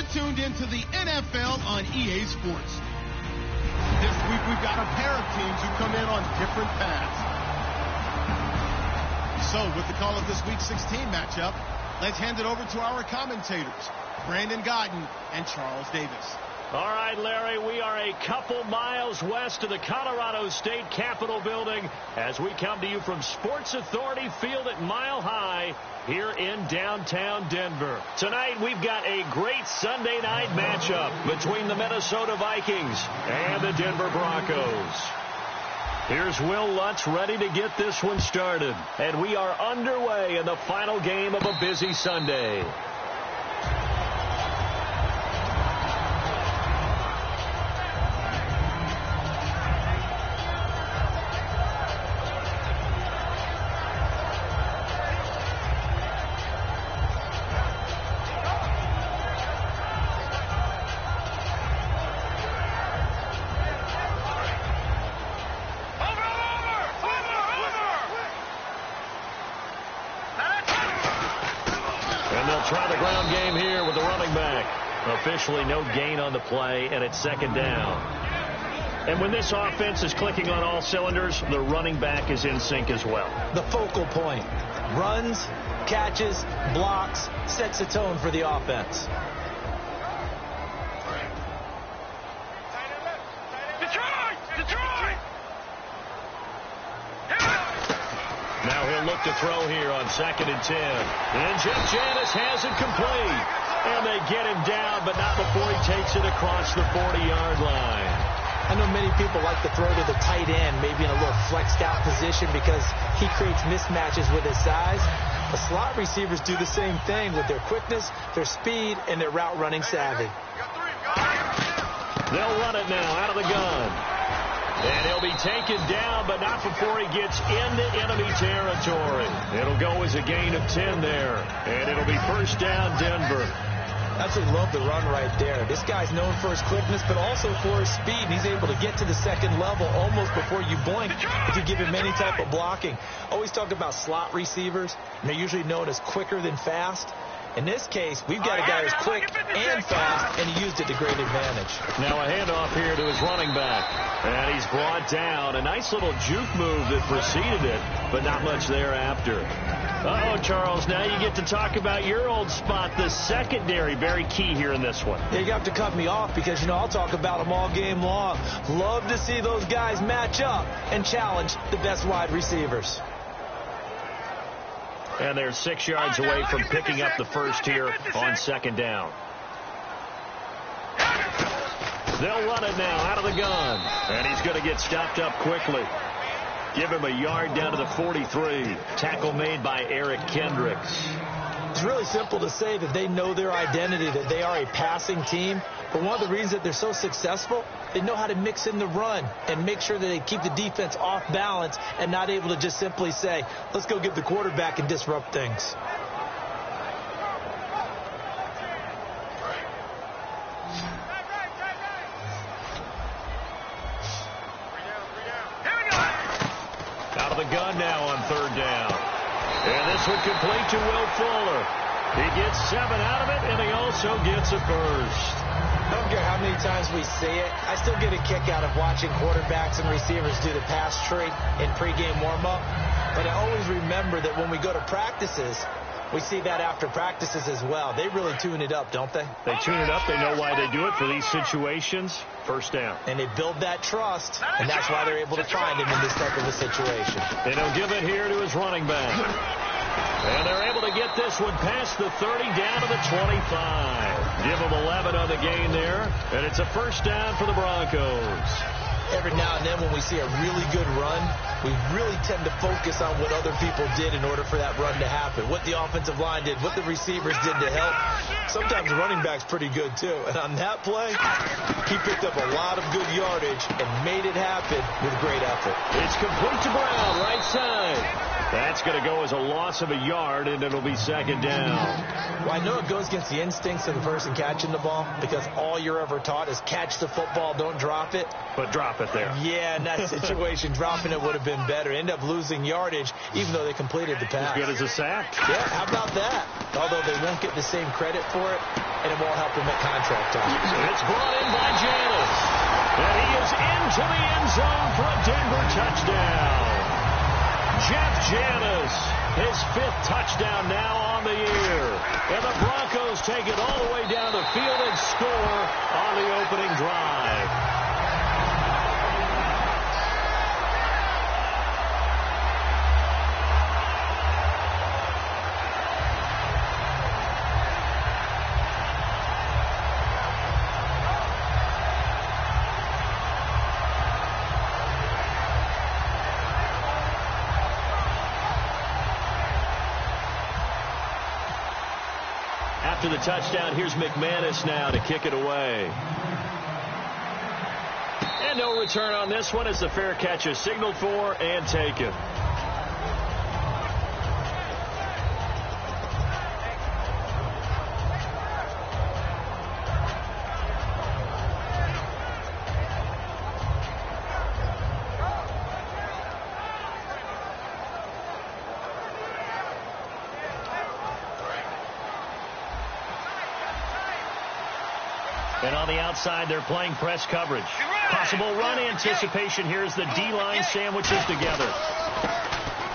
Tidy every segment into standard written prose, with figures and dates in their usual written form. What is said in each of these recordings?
You're tuned into the NFL on EA Sports. This week we've got a pair of teams who come in on different paths. So with the call of this Week 16 matchup, let's hand it over to our commentators, Brandon Godden and Charles Davis. All right, Larry, we are a couple miles west of the Colorado State Capitol building as we come to you from Sports Authority Field at Mile High here in downtown Denver. Tonight, we've got a great Sunday night matchup between the Minnesota Vikings and the Denver Broncos. Here's Will Lutz ready to get this one started. And we are underway in the final game of a busy Sunday. Try the ground game here with the running back. Officially no gain on the play, and it's second down. And when this offense is clicking on all cylinders, the running back is in sync as well. The focal point. Runs, catches, blocks, sets a tone for the offense. Detroit! Now he'll look to throw here on 2nd and 10. And Jeff Janis has it complete. And they get him down, but not before he takes it across the 40-yard line. I know many people like to throw to the tight end, maybe in a little flexed out position because he creates mismatches with his size. The slot receivers do the same thing with their quickness, their speed, and their route running savvy. They'll run it now out of the gun. And he'll be taken down, but not before he gets into enemy territory. It'll go as a gain of 10 there. And it'll be first down, Denver. Absolutely love the run right there. This guy's known for his quickness, but also for his speed. He's able to get to the second level almost before you blink if you give him any type of blocking. Always talk about slot receivers, and they're usually known as quicker than fast. In this case, we've got a guy who's quick and fast, and he used it to great advantage. Now a handoff here to his running back. And he's brought down. A nice little juke move that preceded it, but not much thereafter. Uh-oh, Charles, now you get to talk about your old spot, the secondary. Very key here in this one. You have to cut me off because, you know, I'll talk about them all game long. Love to see those guys match up and challenge the best wide receivers. And they're 6 yards away from picking up the first here on 2nd down. They'll run it now out of the gun. And he's going to get stopped up quickly. Give him a yard down to the 43. Tackle made by Eric Kendricks. It's really simple to say that they know their identity, that they are a passing team. But one of the reasons that they're so successful, they know how to mix in the run and make sure that they keep the defense off balance and not able to just simply say, let's go get the quarterback and disrupt things. Out of the gun now on 3rd down. And this one complete to Will Fuller. He gets 7 out of it, and he also gets a first. I don't care how many times we say it, I still get a kick out of watching quarterbacks and receivers do the pass trade in pregame warm-up. But I always remember that when we go to practices, we see that after practices as well. They really tune it up, don't they? They tune it up. They know why they do it for these situations. First down. And they build that trust, and that's why they're able to find him in this type of a situation. And he'll give it here to his running back. And they're able to get this one past the 30 down to the 25. Give them 11 on the gain there, and it's a first down for the Broncos. Every now and then when we see a really good run, we really tend to focus on what other people did in order for that run to happen. What the offensive line did, what the receivers did to help. Sometimes the running back's pretty good too. And on that play, he picked up a lot of good yardage and made it happen with great effort. It's complete to Brown, right side. That's going to go as a loss of a yard, and it'll be second down. Well, I know it goes against the instincts of the person catching the ball because all you're ever taught is catch the football, don't drop it. But drop it there. Yeah, in that situation, dropping it would have been better. End up losing yardage, even though they completed the pass. As good as a sack. Yeah, how about that? Although they won't get the same credit for it, and it won't help them at contract time. It's brought in by Janis. And he is into the end zone for a Denver touchdown. Jeff Janis, his 5th touchdown now on the year. And the Broncos take it all the way down the field and score on the opening drive. After the touchdown, here's McManus now to kick it away. And no return on this one as the fair catch is signaled for and taken. And on the outside, they're playing press coverage. Possible run anticipation here as the D-line sandwiches together.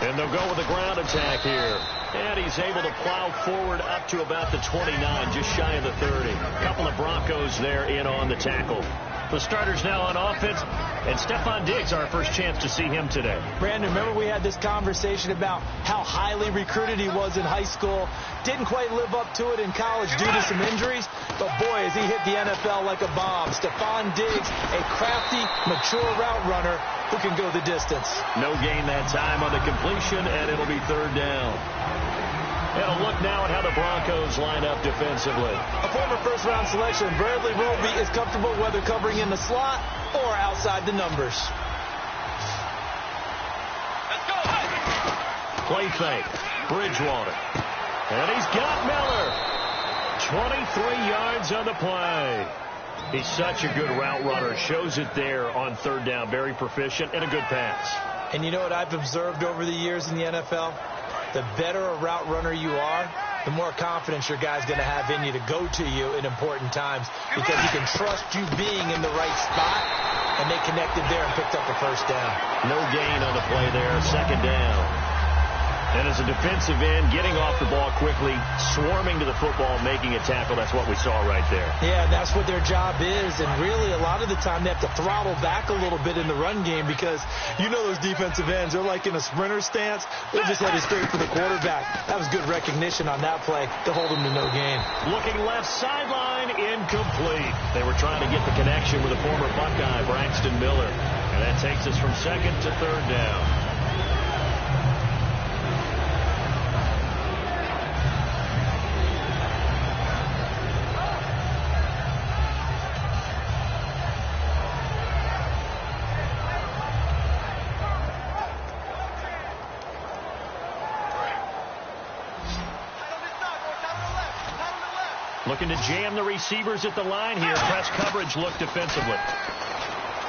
And they'll go with a ground attack here. And he's able to plow forward up to about the 29, just shy of the 30. A couple of Broncos there in on the tackle. The starters now on offense, and Stephon Diggs, our first chance to see him today. Brandon, remember we had this conversation about how highly recruited he was in high school. Didn't quite live up to it in college due to some injuries, but boy, has he hit the NFL like a bomb. Stephon Diggs, a crafty, mature route runner who can go the distance. No gain that time on the completion, and it'll be third down. And a look now at how the Broncos line up defensively. A former first-round selection, Bradley Roby is comfortable whether covering in the slot or outside the numbers. Let's go. Play fake. Bridgewater. And he's got Miller. 23 yards on the play. He's such a good route runner. Shows it there on third down. Very proficient and a good pass. And you know what I've observed over the years in the NFL? The better a route runner you are, the more confidence your guy's going to have in you to go to you in important times because he can trust you being in the right spot, and they connected there and picked up a first down. No gain on the play there. Second down. And as a defensive end, getting off the ball quickly, swarming to the football, making a tackle, that's what we saw right there. Yeah, that's what their job is. And really, a lot of the time, they have to throttle back a little bit in the run game because you know those defensive ends, they're like in a sprinter stance. They're just headed straight for the quarterback. That was good recognition on that play to hold them to no gain. Looking left sideline, incomplete. They were trying to get the connection with a former Buckeye, Braxton Miller. And that takes us from second to third down. Looking to jam the receivers at the line here. Press coverage look defensively.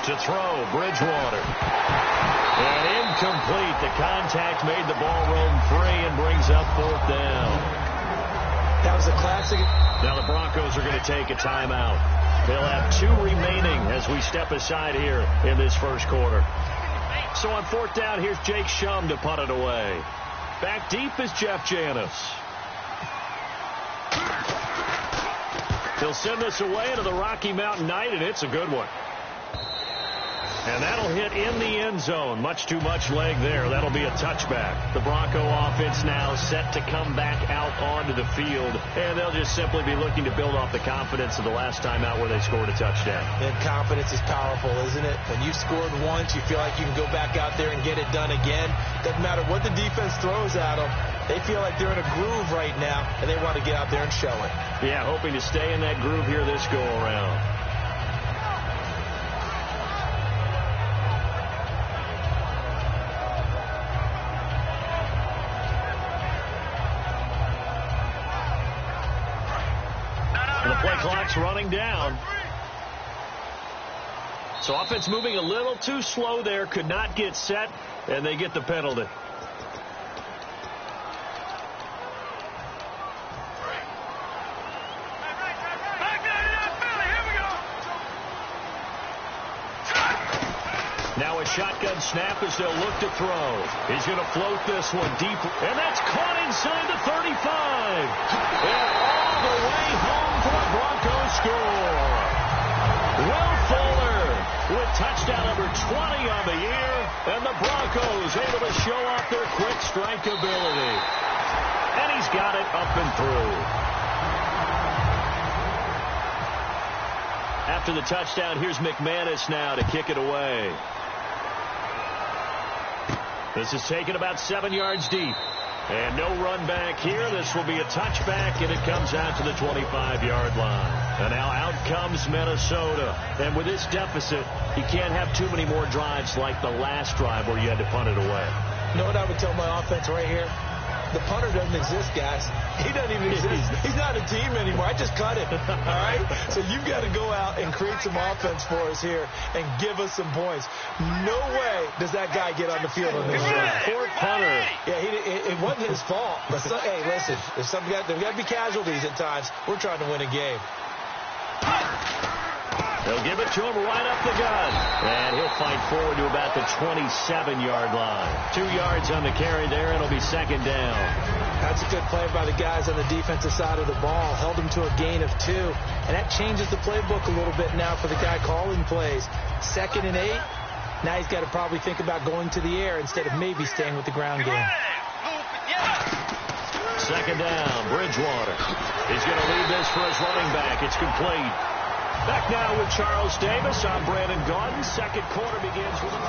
To throw, Bridgewater. And incomplete. The contact made the ball roam free and brings up fourth down. That was a classic. Now the Broncos are going to take a timeout. They'll have 2 remaining as we step aside here in this first quarter. So on fourth down, here's Jake Shum to punt it away. Back deep is Jeff Janis. He'll send this away into the Rocky Mountain Night, and it's a good one. And that'll hit in the end zone. Much too much leg there. That'll be a touchback. The Bronco offense now set to come back out onto the field, and they'll just simply be looking to build off the confidence of the last time out where they scored a touchdown. And confidence is powerful, isn't it? When you scored once, you feel like you can go back out there and get it done again. Doesn't matter what the defense throws at them. They feel like they're in a groove right now, and they want to get out there and show it. Yeah, hoping to stay in that groove here this go-around. clock's running down. So offense moving a little too slow there. Could not get set, and they get the penalty. Now a shotgun snap as they'll look to throw. He's going to float this one deep, and that's caught inside the 35. And all the way home for a Broncos score. Will Fuller with touchdown number 20 on the year, and the Broncos able to show off their quick strike ability. And he's got it up and through. After the touchdown, here's McManus now to kick it away. This is taken about 7 yards deep. And no run back here. This will be a touchback, and it comes out to the 25-yard line. And now out comes Minnesota. And with this deficit, you can't have too many more drives like the last drive where you had to punt it away. You know what I would tell my offense right here? The punter doesn't exist, guys. He doesn't even exist. He's not a team anymore. I just cut it. All right? So you've got to go out and create some offense for us here and give us some points. No way does that guy get on the field on this drive. Poor punter. Yeah, it wasn't his fault. But hey, listen, there's got to be casualties at times. We're trying to win a game. They'll give it to him right up the gut. And he'll fight forward to about the 27-yard line. 2 yards on the carry there, and it'll be second down. That's a good play by the guys on the defensive side of the ball. Held them to a gain of 2. And that changes the playbook a little bit now for the guy calling plays. 2nd and 8. Now he's got to probably think about going to the air instead of maybe staying with the ground game. Second down, Bridgewater. He's going to lead this for his running back. It's complete. Back now with Charles Davis. I'm Brandon Gaudin. Second quarter begins with a...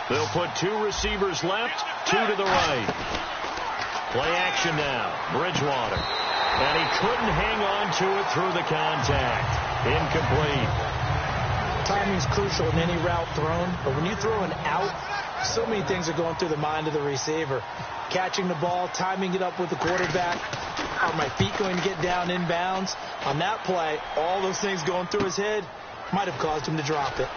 They'll put 2 receivers left, 2 to the right. Play action now. Bridgewater. And he couldn't hang on to it through the contact. Incomplete. Timing's crucial in any route thrown, but when you throw an out, so many things are going through the mind of the receiver. Catching the ball, timing it up with the quarterback. Are my feet going to get down inbounds? On that play, all those things going through his head might have caused him to drop it.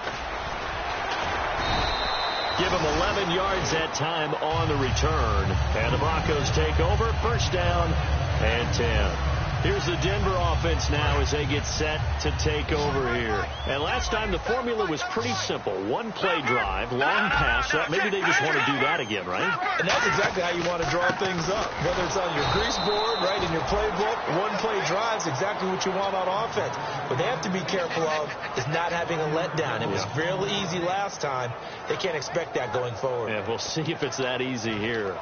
Give him 11 yards that time on the return. And the Broncos take over. First down and 10. Here's the Denver offense now as they get set to take over here. And last time the formula was pretty simple. 1-play drive, long pass. Maybe they just want to do that again, right? And that's exactly how you want to draw things up. Whether it's on your grease board, right, in your playbook, 1-play drives, exactly what you want on offense. What they have to be careful of is not having a letdown. It was real easy last time. They can't expect that going forward. Yeah, we'll see if it's that easy here.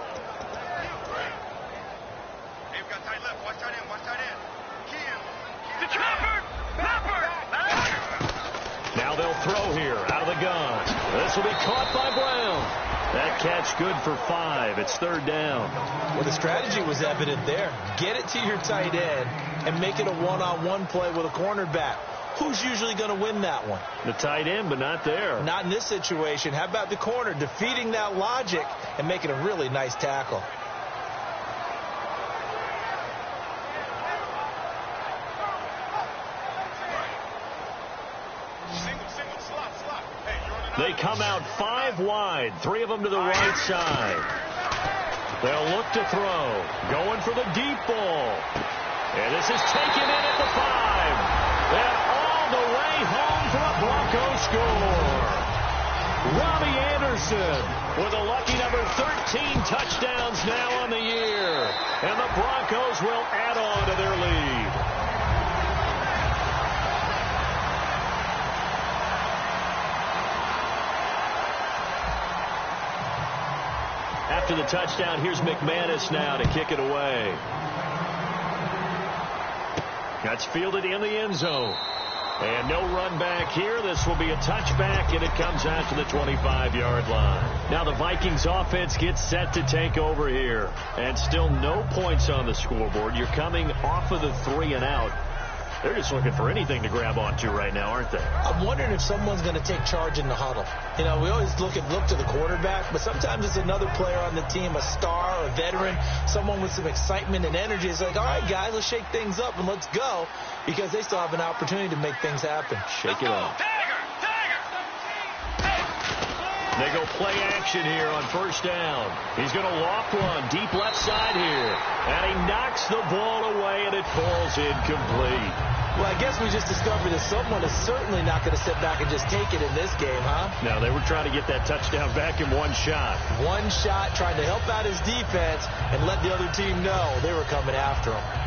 Now they'll throw here out of the gun. This will be caught by Brown. That catch good for 5. It's third down. Well, the strategy was evident there. Get it to your tight end and make it a one-on-one play with a cornerback. Who's usually going to win that one? The tight end, but not there. Not in this situation. How about the corner defeating that logic and making a really nice tackle? They come out 5 wide, 3 of them to the right side. They'll look to throw, going for the deep ball. And this is taken in at the 5. And all the way home for a Broncos score. Robbie Anderson with a lucky number 13 touchdowns now on the year. And the Broncos will add on to their lead. After the touchdown, here's McManus now to kick it away. That's fielded in the end zone. And no run back here. This will be a touchback, and it comes out to the 25-yard line. Now the Vikings offense gets set to take over here. And still no points on the scoreboard. You're coming off of the 3 and out. They're just looking for anything to grab onto right now, aren't they? I'm wondering if someone's going to take charge in the huddle. You know, we always look to the quarterback, but sometimes it's another player on the team, a star, a veteran, someone with some excitement and energy. It's like, all right, guys, let's shake things up and let's go, because they still have an opportunity to make things happen. Shake it up. They go play action here on first down. He's going to loft one deep left side here. And he knocks the ball away, and it falls incomplete. Well, I guess we just discovered that someone is certainly not going to sit back and just take it in this game, huh? No, they were trying to get that touchdown back in one shot. One shot, trying to help out his defense and let the other team know they were coming after him.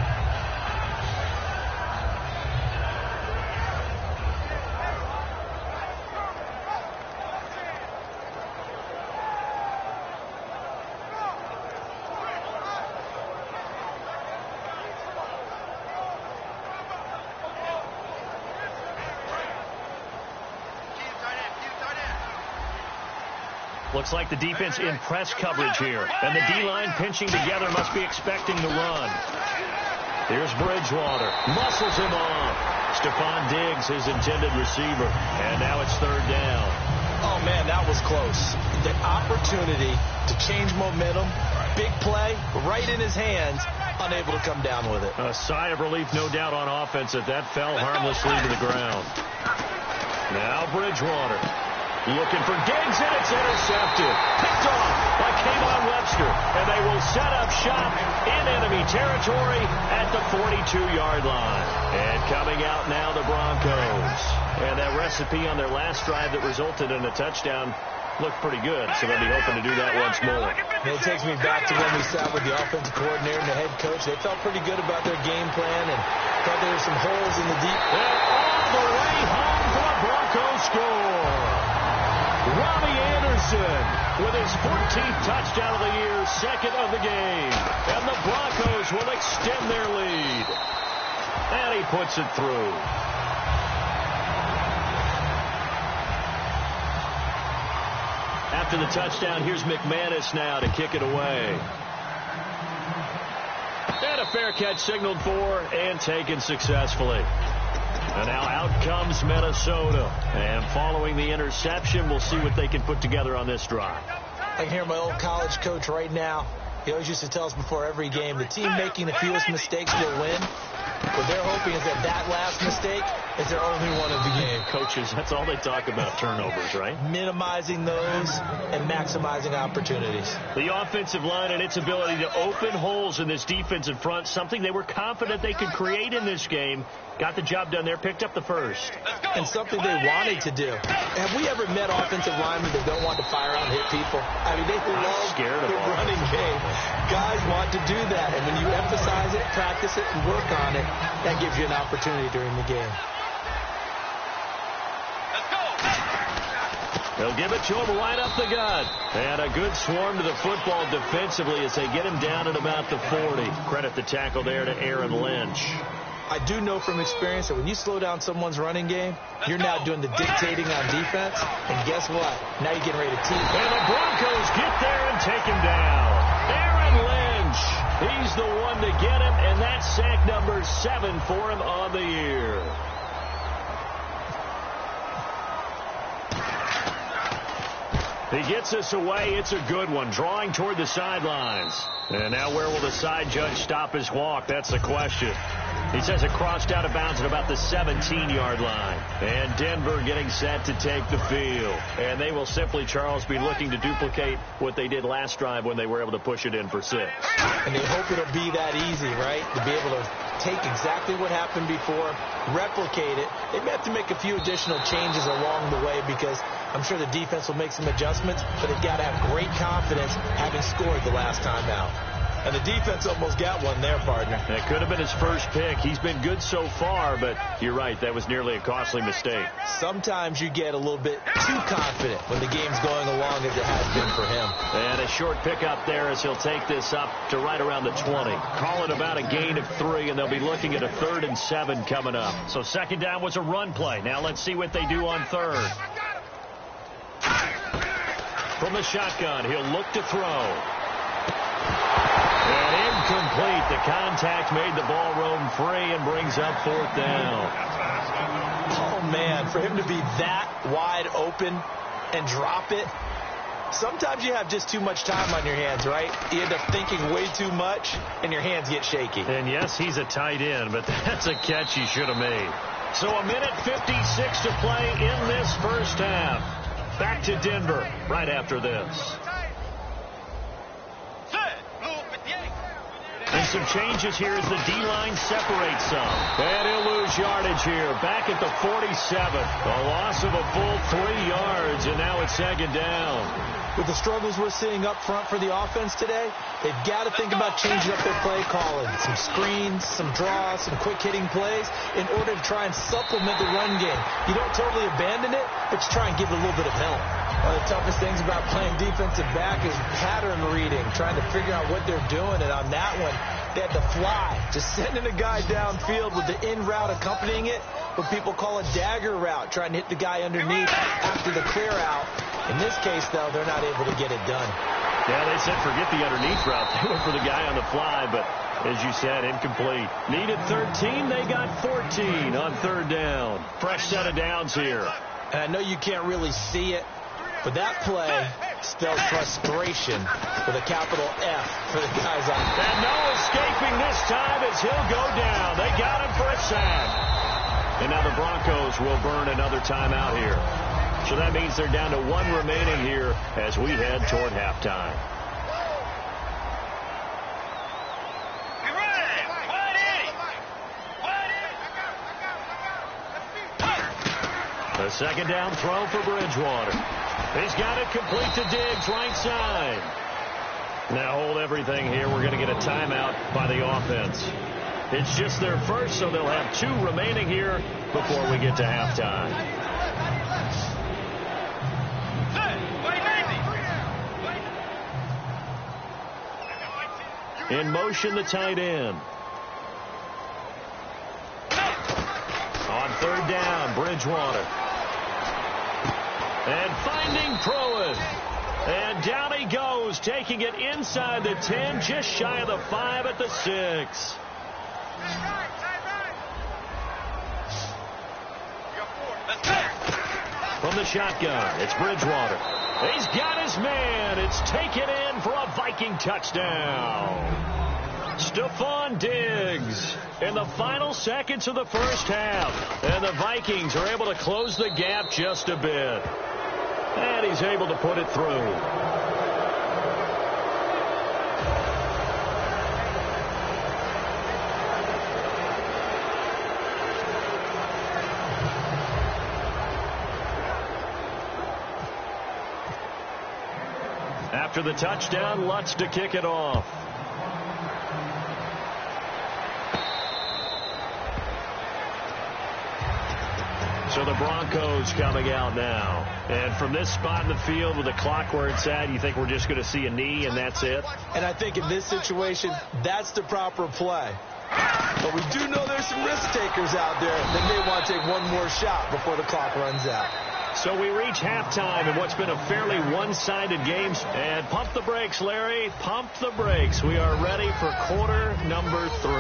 Looks like the defense in press coverage here. And the D-line pinching together must be expecting the run. Here's Bridgewater. Muscles him off. Stephon Diggs, his intended receiver. And now it's third down. Oh, man, that was close. The opportunity to change momentum, big play, right in his hands, unable to come down with it. A sigh of relief, no doubt, on offense that fell harmlessly to the ground. Now Bridgewater. Looking for Diggs, and it's intercepted. Picked off by Kayvon Webster. And they will set up shop in enemy territory at the 42-yard line. And coming out now, the Broncos. And that recipe on their last drive that resulted in a touchdown looked pretty good, so they'll be hoping to do that once more. And it takes me back to when we sat with the offensive coordinator and the head coach. They felt pretty good about their game plan and thought there were some holes in the deep. And all the way home for a Broncos score. Robbie Anderson with his 14th touchdown of the year, second of the game. And the Broncos will extend their lead. And he puts it through. After the touchdown, here's McManus now to kick it away. And a fair catch signaled for and taken successfully. And now out comes Minnesota. And following the interception, we'll see what they can put together on this drive. I can hear my old college coach right now. He always used to tell us before every game, the team making the fewest mistakes will win. What they're hoping is that last mistake is their only one of the game. Coaches, that's all they talk about, turnovers, right? Minimizing those and maximizing opportunities. The offensive line and its ability to open holes in this defensive front, something they were confident they could create in this game. Got the job done there, picked up the first. And something they wanted to do. Have we ever met offensive linemen that don't want to fire out and hit people? I mean, they love the running game. Guys want to do that. And when you emphasize it, practice it, and work on it, that gives you an opportunity during the game. They'll give it to him right up the gut. And a good swarm to the football defensively as they get him down at about the 40. Credit the tackle there to Aaron Lynch. I do know from experience that when you slow down someone's running game, you're now doing the dictating on defense. And guess what? Now you're getting ready to team. And the Broncos get there and take him down. Aaron Lynch. He's the one to get him, and that's sack number 7 for him on the year. He gets us away. It's a good one, drawing toward the sidelines. And now where will the side judge stop his walk? That's the question. He says it crossed out of bounds at about the 17-yard line. And Denver getting set to take the field. And they will simply, Charles, be looking to duplicate what they did last drive when they were able to push it in for 6. And they hope it'll be that easy, right? To be able to take exactly what happened before, replicate it. They may have to make a few additional changes along the way because I'm sure the defense will make some adjustments, but they've got to have great confidence having scored the last time out. And the defense almost got one there, partner. That could have been his first pick. He's been good so far, but you're right. That was nearly a costly mistake. Sometimes you get a little bit too confident when the game's going along as it has been for him. And a short pickup there as he'll take this up to right around the 20. Call it about a gain of 3, and they'll be looking at a 3rd and 7 coming up. So second down was a run play. Now let's see what they do on 3rd. From the shotgun, he'll look to throw. And incomplete. The The contact made the ball roam free and brings up 4th down. Oh, man, for him to be that wide open and drop it, sometimes you have just too much time on your hands, right? You end up thinking way too much, and your hands get shaky. And, yes, he's a tight end, but that's a catch he should have made. So a minute 56 to play in this first half. Back to Denver right after this. And some changes here as the D-line separates some. And he'll lose yardage here. Back at the 47th. A loss of a full 3 yards, and now it's 2nd down. With the struggles we're seeing up front for the offense today, they've got to think about changing up their play calling. Some screens, some draws, some quick-hitting plays in order to try and supplement the run game. You don't totally abandon it, but you try and give it a little bit of help. One of the toughest things about playing defensive back is pattern reading, trying to figure out what they're doing. And on that one, they had to fly, just sending a guy downfield with the in route accompanying it, what people call a dagger route, trying to hit the guy underneath after the clear out. In this case, though, they're not able to get it done. Yeah, they said forget the underneath route. They went for the guy on the fly, but as you said, incomplete. Needed 13. They got 14 on 3rd down. Fresh set of downs here. And I know you can't really see it, but that play spelled frustration with a capital F for the guys on. And no escaping this time as he'll go down. They got him for a sack. And now the Broncos will burn another timeout here. So that means they're down to 1 remaining here as we head toward halftime. A 2nd down throw for Bridgewater. He's got it complete to Diggs, right side. Now hold everything here. We're going to get a timeout by the offense. It's just their first, so they'll have 2 remaining here before we get to halftime. In motion, the tight end. On 3rd down, Bridgewater. And finding Pruitt. And down he goes, taking it inside the 10, just shy of the 5 at the 6. From the shotgun, it's Bridgewater. He's got his man. It's taken in for a Viking touchdown. Stephon Diggs in the final seconds of the first half. And the Vikings are able to close the gap just a bit. And he's able to put it through. After the touchdown, Lutz to kick it off. So the Broncos coming out now. And from this spot in the field with the clock where it's at, you think we're just going to see a knee and that's it? And I think in this situation, that's the proper play. But we do know there's some risk takers out there that may want to take one more shot before the clock runs out. So we reach halftime in what's been a fairly one-sided game. And pump the brakes, Larry. Pump the brakes. We are ready for quarter number 3.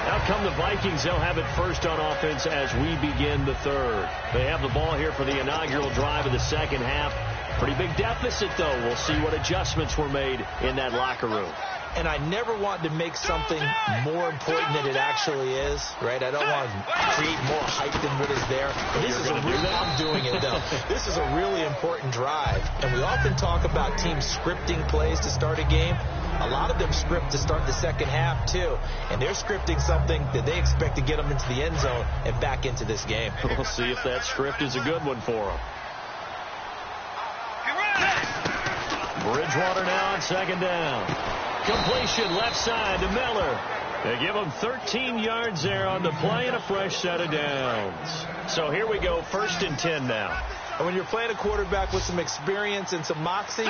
Out come the Vikings. They'll have it first on offense as we begin the 3rd. They have the ball here for the inaugural drive of the second half. Pretty big deficit, though. We'll see what adjustments were made in that locker room. And I never want to make something more important than it actually is, right? I don't want to create more hype than what is there. But this is I'm doing it, though. This is a really important drive. And we often talk about teams scripting plays to start a game. A lot of them script to start the second half, too. And they're scripting something that they expect to get them into the end zone and back into this game. We'll see if that script is a good one for them. Bridgewater now on 2nd down. Completion left side to Miller. They give him 13 yards there on the play and a fresh set of downs. So here we go, 1st and 10 now. And when you're playing a quarterback with some experience and some moxie,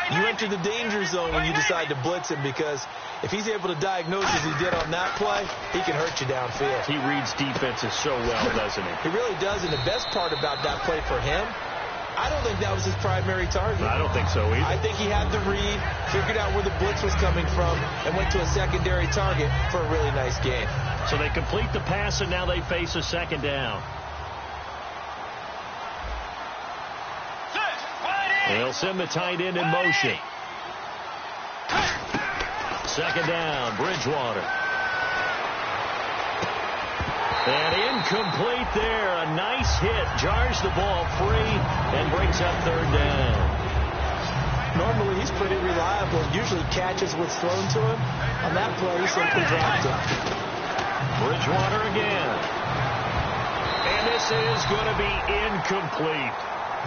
you enter the danger zone when you decide to blitz him, because if he's able to diagnose as he did on that play, he can hurt you downfield. He reads defenses so well, doesn't he? He really does, and the best part about that play for him, I don't think that was his primary target. I don't think so either. I think he had the read, figured out where the blitz was coming from, and went to a secondary target for a really nice gain. So they complete the pass, and now they face a second down. They'll send the tight end in motion. Second down, Bridgewater. And incomplete there. A nice hit. Jars the ball free and brings up third down. Normally, he's pretty reliable. Usually catches what's thrown to him. On that play, he simply dropped it. Bridgewater again. And this is going to be incomplete.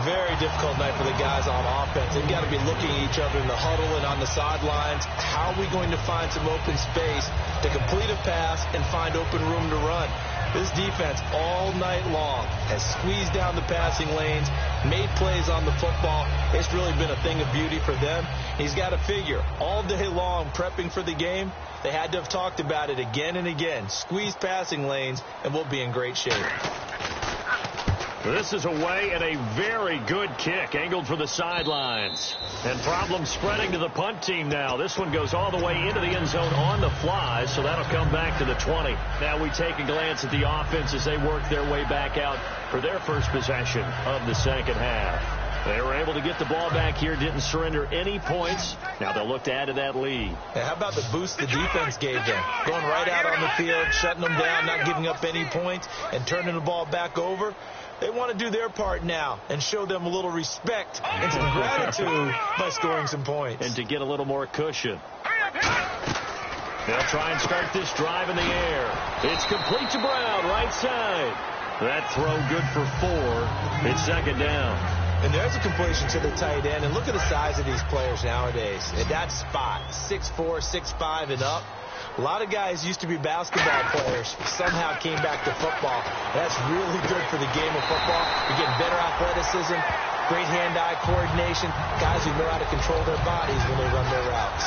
Very difficult night for the guys on offense. They've got to be looking at each other in the huddle and on the sidelines. How are we going to find some open space to complete a pass and find open room to run? This defense all night long has squeezed down the passing lanes, made plays on the football. It's really been a thing of beauty for them. He's got to figure all day long prepping for the game. They had to have talked about it again and again. Squeeze passing lanes, and we'll be in great shape. This is away and a very good kick, angled for the sidelines. And problems spreading to the punt team now. This one goes all the way into the end zone on the fly, so that'll come back to the 20. Now we take a glance at the offense as they work their way back out for their first possession of the second half. They were able to get the ball back here, didn't surrender any points. Now they'll look to add to that lead. Yeah, how about the boost the defense gave them? Going right out on the field, shutting them down, not giving up any points, and turning the ball back over. They want to do their part now and show them a little respect and some gratitude by scoring some points. And to get a little more cushion. They'll try and start this drive in the air. It's complete to Brown, right side. That throw good for 4. It's second down. And there's a completion to the tight end. And look at the size of these players nowadays. At that spot, 6'4", 6'5", and up. A lot of guys used to be basketball players, somehow came back to football. That's really good for the game of football. You're getting better athleticism, great hand-eye coordination, guys who know how to control their bodies when they run their routes.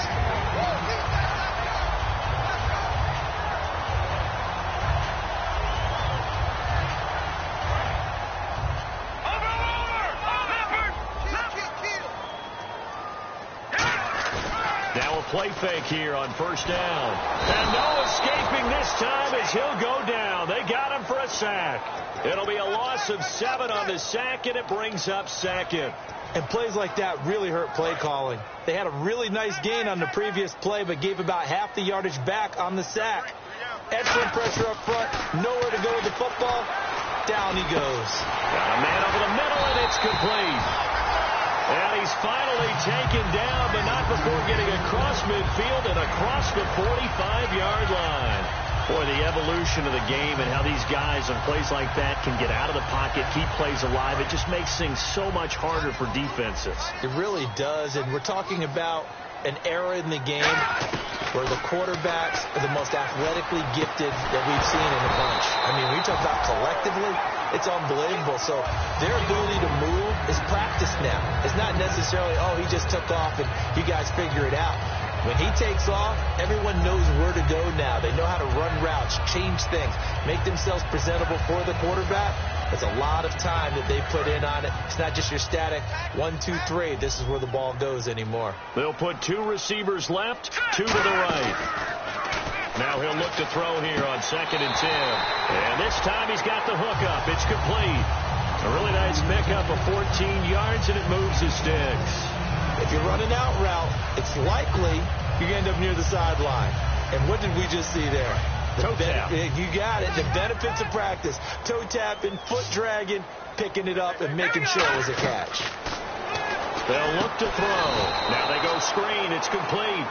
Play fake here on first down. And no escaping this time as he'll go down. They got him for a sack. It'll be a loss of 7 on the sack, and it brings up second. And plays like that really hurt play calling. They had a really nice gain on the previous play, but gave about half the yardage back on the sack. Excellent pressure up front. Nowhere to go with the football. Down he goes. Got a man over the middle, and it's complete. And he's finally taken down, but not before getting across midfield and across the 45-yard line. Boy, the evolution of the game and how these guys on plays like that can get out of the pocket, keep plays alive, it just makes things so much harder for defenses. It really does, and we're talking about an era in the game where the quarterbacks are the most athletically gifted that we've seen in a bunch. I mean, we talk about collectively, it's unbelievable. So their ability to move is practiced now. It's not necessarily, oh, he just took off and you guys figure it out. When he takes off, everyone knows where to go now. They know how to run routes, change things, make themselves presentable for the quarterback. It's a lot of time that they put in on it. It's not just your static 1, 2, 3. This is where the ball goes anymore. They'll put 2 receivers left, 2 to the right. Now he'll look to throw here on 2nd and 10. And this time he's got the hook up. It's complete. A really nice pickup of 14 yards, and it moves his sticks. If you're running out route, it's likely you're going to end up near the sideline. And what did we just see there? Toe tap. You got it. The benefits of practice. Toe tapping, foot dragging, picking it up, and making sure it was a catch. They'll look to throw. Now they go screen. It's complete.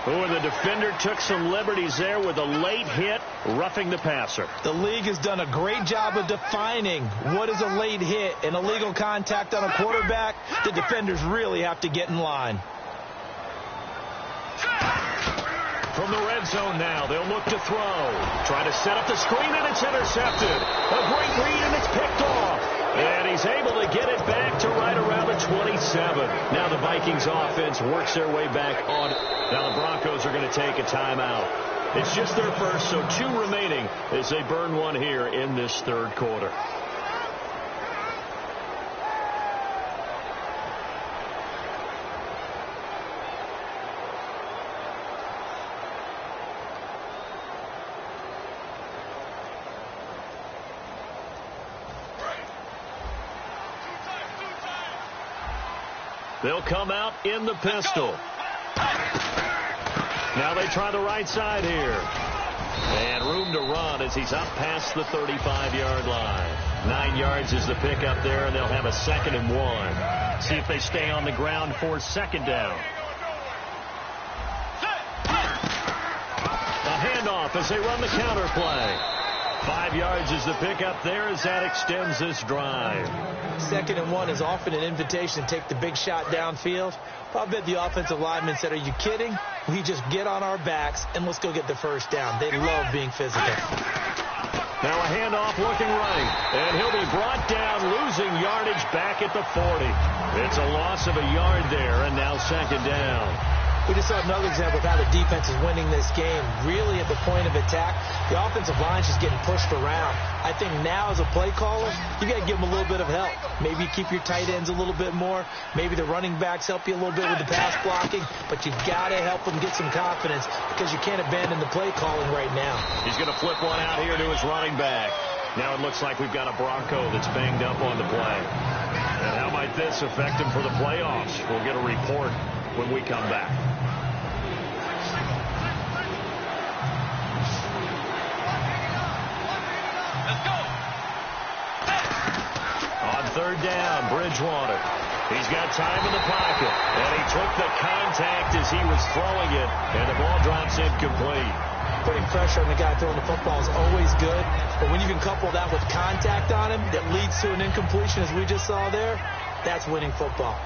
Oh, and the defender took some liberties there with a late hit, roughing the passer. The league has done a great job of defining what is a late hit and illegal contact on a quarterback. The defenders really have to get in line. From the red zone now, they'll look to throw. Try to set up the screen, and it's intercepted. A great read, and it's picked off. And he's able to get it back to right around the 27. Now the Vikings offense works their way back on. Now the Broncos are going to take a timeout. It's just their first, so 2 remaining as they burn one here in this third quarter. They'll come out in the pistol. Now they try the right side here. And room to run as he's up past the 35-yard line. 9 yards is the pickup there, and they'll have a 2nd and 1. See if they stay on the ground for 2nd down. A handoff as they run the counter play. 5 yards is the pickup there as that extends this drive. 2nd and 1 is often an invitation to take the big shot downfield. I bet the offensive lineman said, are you kidding? We just get on our backs and let's go get the first down. They love being physical. Now a handoff looking right. And he'll be brought down, losing yardage back at the 40. It's a loss of a yard there, and now 2nd down. We just saw another example of how the defense is winning this game. Really at the point of attack, the offensive line's just getting pushed around. I think now as a play caller, you got to give them a little bit of help. Maybe keep your tight ends a little bit more. Maybe the running backs help you a little bit with the pass blocking. But you got to help them get some confidence because you can't abandon the play calling right now. He's going to flip one out here to his running back. Now it looks like we've got a Bronco that's banged up on the play. And how might this affect him for the playoffs? We'll get a report when we come back. On 3rd down, Bridgewater. He's got time in the pocket, and he took the contact as he was throwing it, and the ball drops incomplete. Putting pressure on the guy throwing the football is always good, but when you can couple that with contact on him that leads to an incompletion, as we just saw there, that's winning football.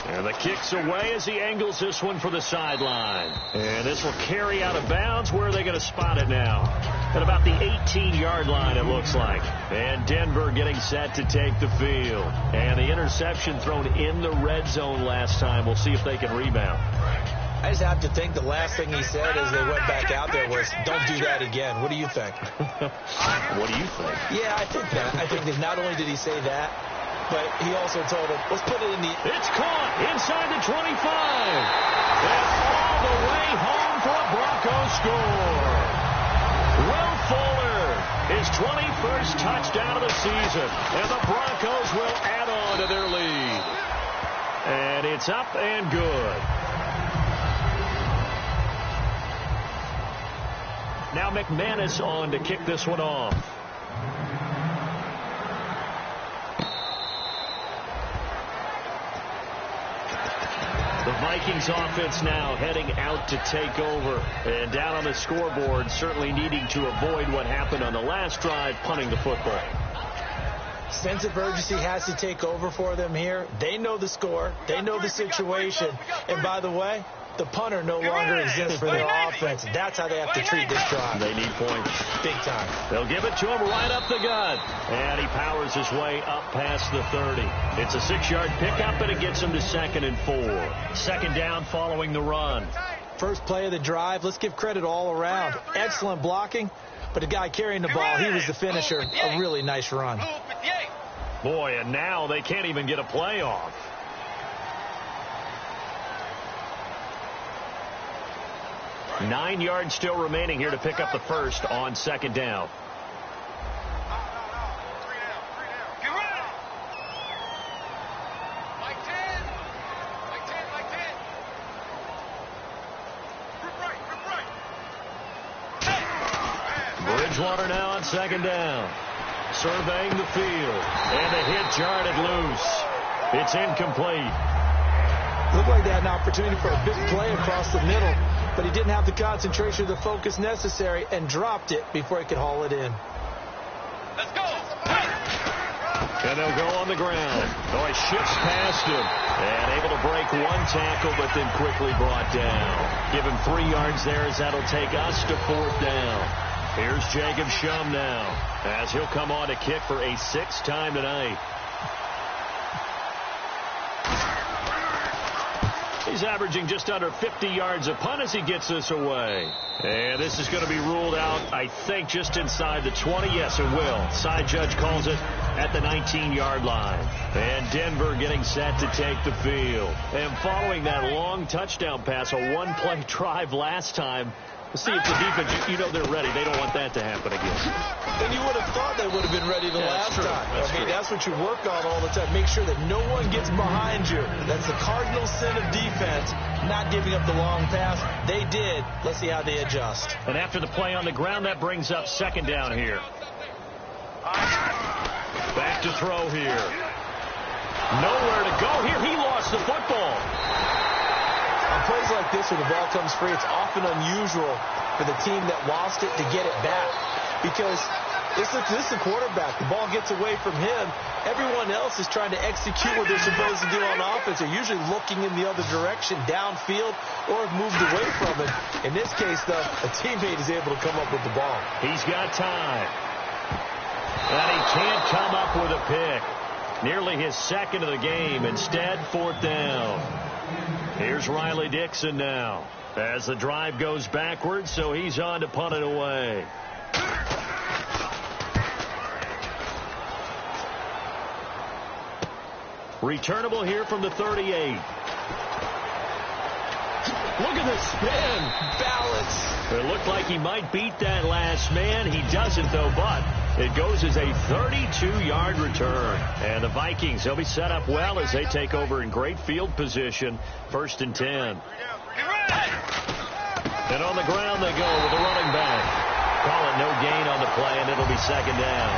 And the kick's away as he angles this one for the sideline. And this will carry out of bounds. Where are they going to spot it now? At about the 18-yard line, it looks like. And Denver getting set to take the field. And the interception thrown in the red zone last time. We'll see if they can rebound. I just have to think the last thing he said as they went back out there was, don't do that again. What do you think? What do you think? Yeah, I think that. I think that not only did he say that, but he also told him, let's put it in the... It's caught inside the 25. And all the way home for a Broncos score. Will Fuller, his 21st touchdown of the season. And the Broncos will add on to their lead. And it's up and good. Now McManus on to kick this one off. The Vikings offense now heading out to take over. And down on the scoreboard, certainly needing to avoid what happened on the last drive, punting the football. Sense of urgency has to take over for them here. They know the score. They know the situation. And by the way, the punter no longer exists for their offense. That's how they have to treat this drive. They need points. Big time. They'll give it to him right up the gut. And he powers his way up past the 30. It's a 6-yard pickup, and it gets him to 2nd and 4. 2nd down following the run. First play of the drive. Let's give credit all around. Excellent blocking. But the guy carrying the ball, he was the finisher. A really nice run. Boy, and now they can't even get a play off. Nine yards still remaining here to pick up the first on 2nd down. Bridgewater now on 2nd down. Surveying the field. And a hit jarred loose. It's incomplete. Looked like they had an opportunity for a big play across the middle, but he didn't have the concentration or the focus necessary and dropped it before he could haul it in. Let's go. And they'll go on the ground. Oh, he shifts past him. And able to break one tackle, but then quickly brought down. Give him 3 yards there as that'll take us to 4th down. Here's Jacob Shum now as he'll come on to kick for a 6th time tonight. He's averaging just under 50 yards a punt as he gets this away. And this is going to be ruled out, I think, just inside the 20. Yes, it will. Side judge calls it at the 19-yard line. And Denver getting set to take the field. And following that long touchdown pass, a one-play drive last time, see if the defense, you know they're ready. They don't want that to happen again. And you would have thought they would have been ready the last time. That's what you work on all the time. Make sure that no one gets behind you. That's the cardinal sin of defense, not giving up the long pass. They did. Let's see how they adjust. And after the play on the ground, that brings up 2nd down here. Back to throw here. Nowhere to go here. He lost the football. On plays like this where the ball comes free, it's often unusual for the team that lost it to get it back. Because this is the quarterback. The ball gets away from him. Everyone else is trying to execute what they're supposed to do on offense. They're usually looking in the other direction, downfield, or have moved away from it. In this case, though, a teammate is able to come up with the ball. He's got time. And he can't come up with a pick. Nearly his 2nd of the game. Instead, 4th down. Here's Riley Dixon now as the drive goes backwards, so he's on to punt it away. Returnable here from the 38. Look at the spin. Balance. It looked like he might beat that last man. He doesn't, though, but it goes as a 32-yard return. And the Vikings, they'll be set up well as they take over in great field position. 1st and 10. And on the ground they go with the running back. Call it no gain on the play, and it'll be 2nd down.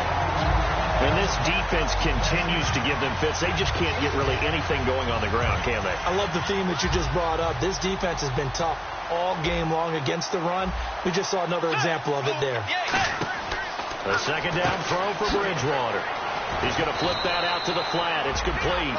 And this defense continues to give them fits. They just can't get really anything going on the ground, can they? I love the theme that you just brought up. This defense has been tough all game long against the run. We just saw another example of it there. A 2nd down throw for Bridgewater. He's going to flip that out to the flat. It's complete.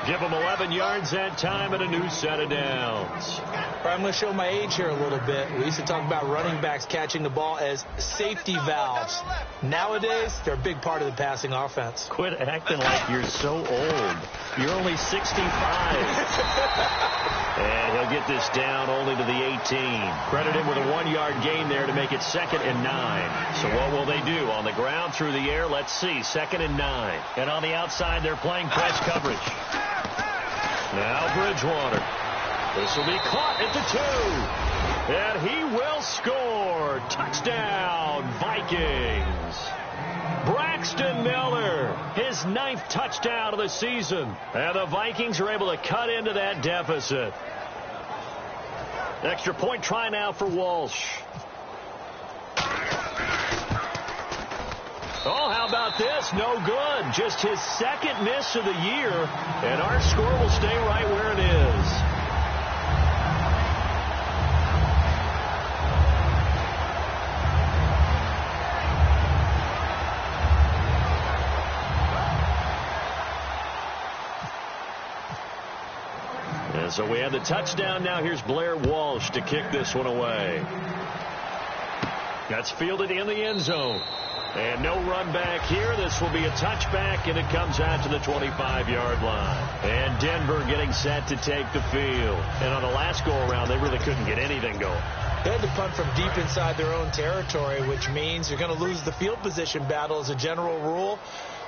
Give him 11 yards that time and a new set of downs. I'm going to show my age here a little bit. We used to talk about running backs catching the ball as safety valves. Nowadays, they're a big part of the passing offense. Quit acting like you're so old. You're only 65. And he'll get this down only to the 18. Credit him with a 1-yard gain there to make it 2nd and 9. So what will they do? On the ground, through the air, let's see. 2nd and 9. And on the outside, they're playing press coverage. Now Bridgewater. This will be caught at the 2. And he will score. Touchdown, Vikings. Braxton Miller, his 9th touchdown of the season. And the Vikings are able to cut into that deficit. Extra point try now for Walsh. Oh, how about this? No good. Just his 2nd miss of the year. And our score will stay right where it is. And so we have the touchdown. Now here's Blair Walsh to kick this one away. That's fielded in the end zone. And no run back here. This will be a touchback, and it comes out to the 25-yard line. And Denver getting set to take the field. And on the last go-around, they really couldn't get anything going. They had to punt from deep inside their own territory, which means you're going to lose the field position battle as a general rule.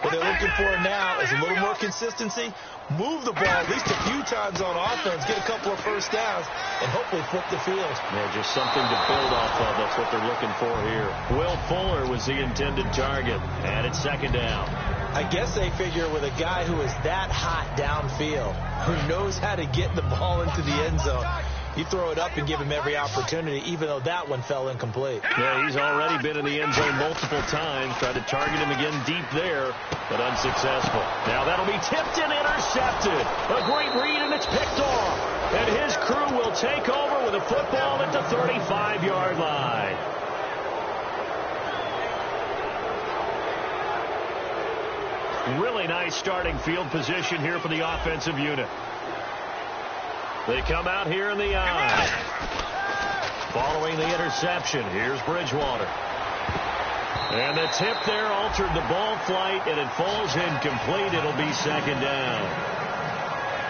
What they're looking for now is a little more consistency, move the ball at least a few times on offense, get a couple of first downs, and hopefully flip the field. Yeah, just something to build off of. That's what they're looking for here. Will Fuller was the intended target, and it's 2nd down. I guess they figure with a guy who is that hot downfield, who knows how to get the ball into the end zone, you throw it up and give him every opportunity, even though that one fell incomplete. Yeah, he's already been in the end zone multiple times. Tried to target him again deep there, but unsuccessful. Now that'll be tipped and intercepted. A great read, and it's picked off. And his crew will take over with a football at the 35-yard line. Really nice starting field position here for the offensive unit. They come out here in the eye. Following the interception, here's Bridgewater. And the tip there altered the ball flight, and it falls incomplete. It'll be second down.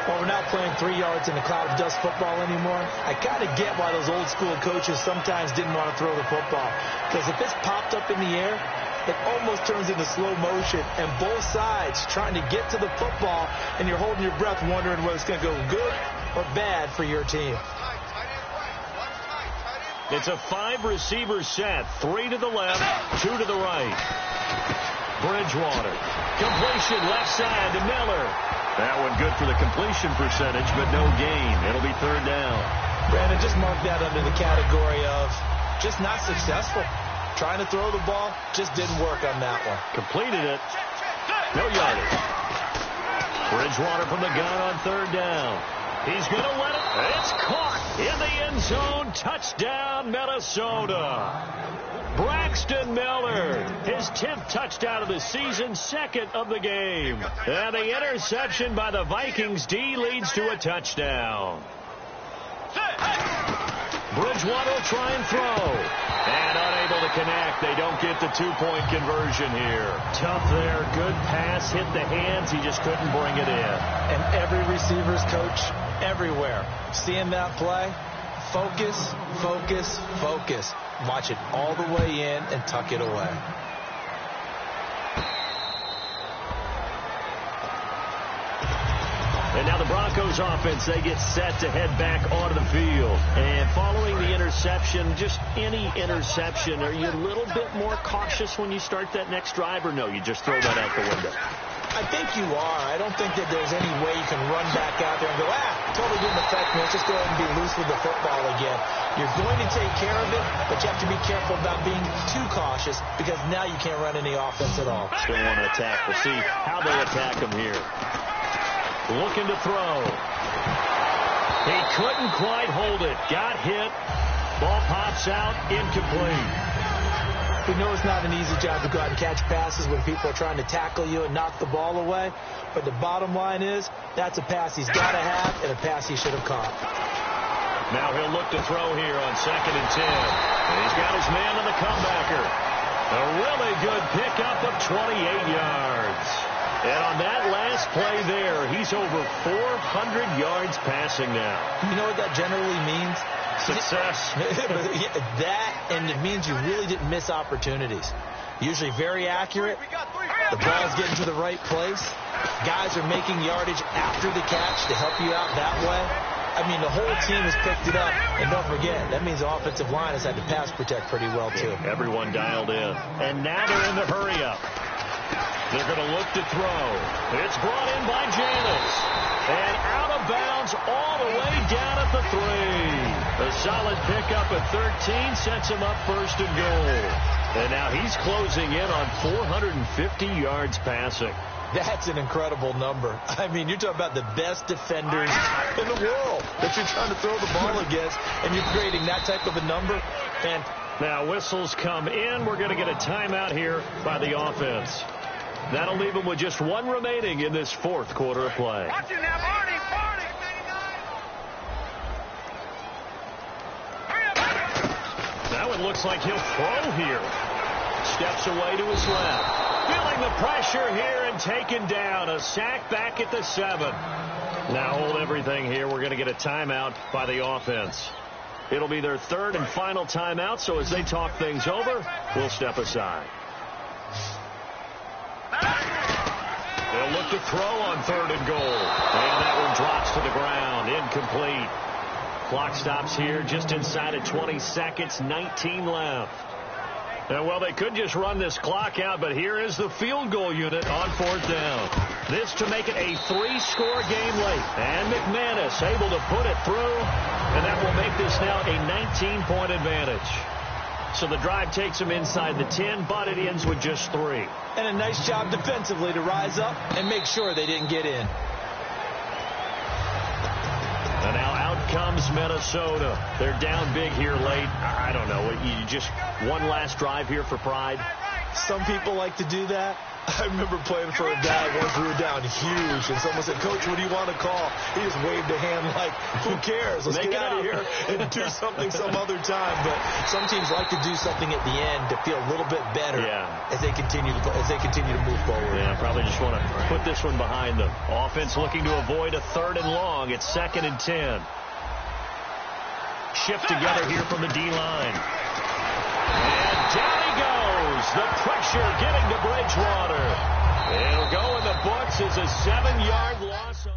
Well, we're not playing 3 yards in a cloud of dust football anymore. I kind of get why those old school coaches sometimes didn't want to throw the football. Because if it's popped up in the air, it almost turns into slow motion. And both sides trying to get to the football, and you're holding your breath wondering whether it's going to go good or bad for your team. It's a 5-receiver set. 3 to the left, 2 to the right. Bridgewater. Completion left side to Miller. That one good for the completion percentage, but no gain. It'll be third down. Brandon, just mark that under the category of just not successful. Trying to throw the ball, just didn't work on that one. Completed it. No yardage. Bridgewater from the gun on third down. He's going to let it. It's caught in the end zone. Touchdown, Minnesota. Braxton Miller, his 10th touchdown of the season, 2nd of the game. And the interception by the Vikings D leads to a touchdown. Bridgewater will try and throw. And unable to connect. They don't get the 2-point conversion here. Tough there. Good pass. Hit the hands. He just couldn't bring it in. And every receiver's coach everywhere. Seeing that play, focus, focus, focus. Watch it all the way in and tuck it away. And now the Broncos offense, they get set to head back onto the field. And following the interception, just any interception, are you a little bit more cautious when you start that next drive, or no, you just throw that out the window? I think you are. I don't think that there's any way you can run back out there and go, totally didn't affect me. Let's just go ahead and be loose with the football again. You're going to take care of it, but you have to be careful about being too cautious because now you can't run any offense at all. Still want to attack. We'll see how they attack him here. Looking to throw. He couldn't quite hold it. Got hit. Ball pops out. Incomplete. We know it's not an easy job to go out and catch passes when people are trying to tackle you and knock the ball away. But the bottom line is, that's a pass he's got to have and a pass he should have caught. Now he'll look to throw here on 2nd and 10. And he's got his man on the comebacker. A really good pickup of 28 yards. And on that last play there, he's over 400 yards passing now. You know what that generally means? Success. That, and it means you really didn't miss opportunities. Usually very accurate. The ball's getting to the right place. Guys are making yardage after the catch to help you out that way. I mean, the whole team has picked it up. And don't forget, that means the offensive line has had to pass protect pretty well, too. Everyone dialed in. And now they're in the hurry-up. They're going to look to throw. It's brought in by Janis. And out of bounds all the way down at the 3. A solid pickup at 13 sets him up 1st and goal. And now he's closing in on 450 yards passing. That's an incredible number. I mean, you're talking about the best defenders in the world that you're trying to throw the ball against, and you're creating that type of a number. And now whistles come in. We're going to get a timeout here by the offense. That'll leave them with just 1 remaining in this 4th quarter of play. Now it looks like he'll throw here. Steps away to his left. Feeling the pressure here and taken down. A sack back at the 7. Now hold everything here. We're going to get a timeout by the offense. It'll be their 3rd and final timeout, so as they talk things over, we'll step aside. They'll look to throw on 3rd and goal. And that one drops to the ground. Incomplete. Clock stops here just inside of 20 seconds. 19 left. And, well, they could just run this clock out, but here is the field goal unit on 4th down. This to make it a 3-score game late. And McManus able to put it through. And that will make this now a 19-point advantage. So the drive takes them inside the 10, but it ends with just 3. And a nice job defensively to rise up and make sure they didn't get in. And now out comes Minnesota. They're down big here late. I don't know. You just one last drive here for pride? Some people like to do that. I remember playing for a guy once we were down huge, and someone said, Coach, what do you want to call? He just waved a hand like, who cares? Let's get out of here and do something some other time. But some teams like to do something at the end to feel a little bit better as they continue to move forward. Yeah, probably just want to put this one behind them. Offense looking to avoid a 3rd and long. It's 2nd and 10. Shift together here from the D-line. And down he goes. The pressure getting to Bridgewater. It'll go in the books as a 7-yard loss.